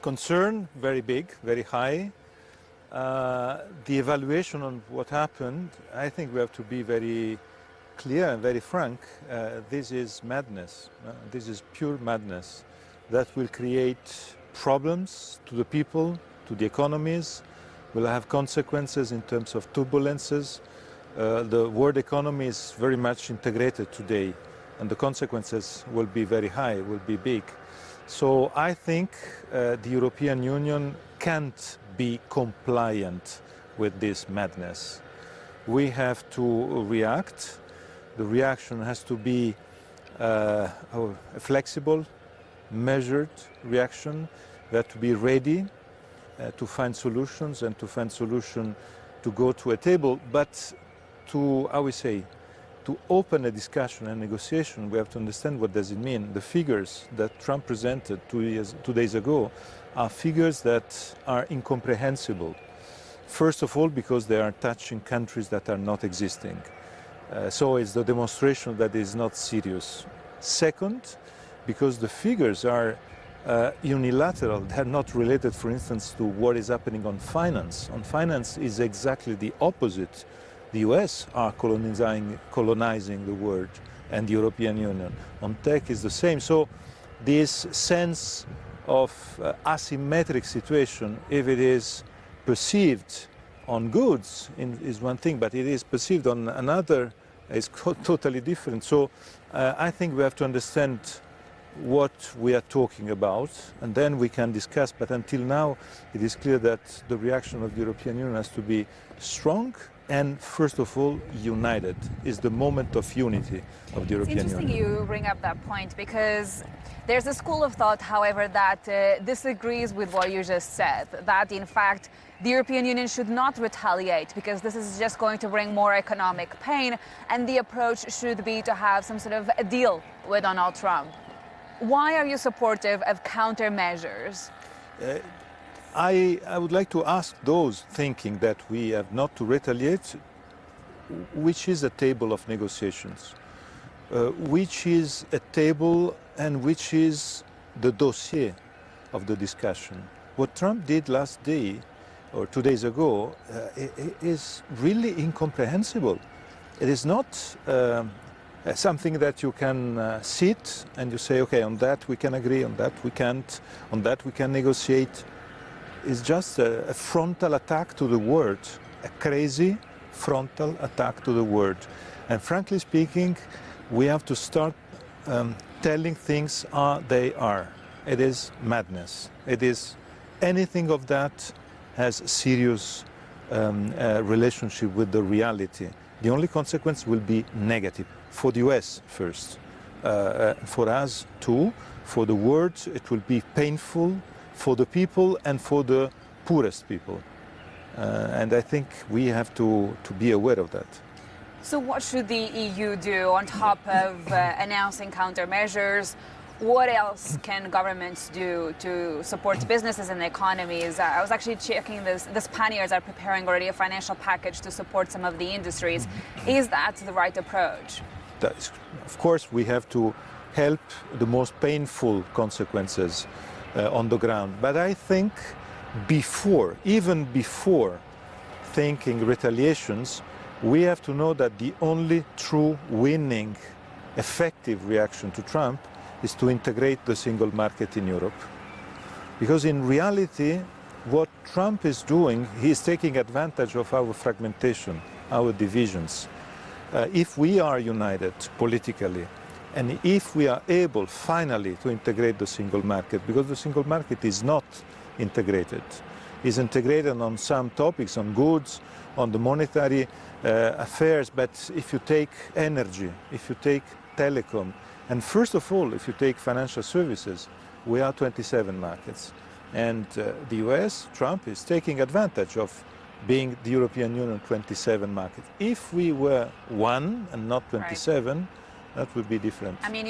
concern, very big, very high. The evaluation on what happened, I think we have to be very clear and very frank. This is madness. This is pure madness that will create problems to the people, to the economies, will have consequences in terms of turbulences. The world economy is very much integrated today, and the consequences will be very high, will be big. So I think the European Union can't be compliant with this madness. We have to react. The reaction has to be a flexible, measured reaction. We have to be ready to find solutions and to find solutions to go to a table, but to, I would say, to open a discussion and negotiation, we have to understand what does it mean. The figures that Trump presented 2 days ago are figures that are incomprehensible. First of all, because they are touching countries that are not existing. So it's the demonstration that is not serious. Second, because the figures are unilateral, they are not related, for instance, to what is happening on finance. On finance is exactly the opposite. The US are colonizing the world and the European Union. On tech is the same. So this sense of asymmetric situation, if it is perceived on goods is one thing, but it is perceived on another is totally different. So I think we have to understand what we are talking about, and then we can discuss. But until now, it is clear that the reaction of the European Union has to be strong and, first of all, united. Is the moment of unity of the European Union. It's interesting you bring up that point, because there's a school of thought, however, that disagrees with what you just said, that in fact the European Union should not retaliate because this is just going to bring more economic pain, and the approach should be to have some sort of a deal with Donald Trump. Why are you supportive of countermeasures? I would like to ask those thinking that we have not to retaliate, which is a table of negotiations, which is a table and which is the dossier of the discussion. What Trump did last day or 2 days ago is really incomprehensible. It is not something that you can sit and you say, okay, on that we can agree, on that we can't, on that we can negotiate. It's just a frontal attack to the word, a crazy frontal attack to the word. And frankly speaking, we have to start telling things as they are. It is madness. It is anything of that has serious relationship with the reality. The only consequence will be negative for the US first, for us too, for the world it will be painful, for the people and for the poorest people. And I think we have to be aware of that. So what should the EU do on top of announcing countermeasures? What else can governments do to support businesses and economies? I was actually checking this. The Spaniards are preparing already a financial package to support some of the industries. Is that the right approach? Of course, we have to help the most painful consequences on the ground. But I think even before thinking retaliations, we have to know that the only true winning, effective reaction to Trump is to integrate the single market in Europe. Because in reality, what Trump is doing, he is taking advantage of our fragmentation, our divisions. If we are united politically, and if we are able finally to integrate the single market, because the single market is not integrated, is integrated on some topics, on goods, on the monetary affairs, but if you take energy, if you take telecom, and first of all, if you take financial services, we are 27 markets. And the US, Trump, is taking advantage of being the European Union 27 market. If we were one and not 27, that would be different. I mean,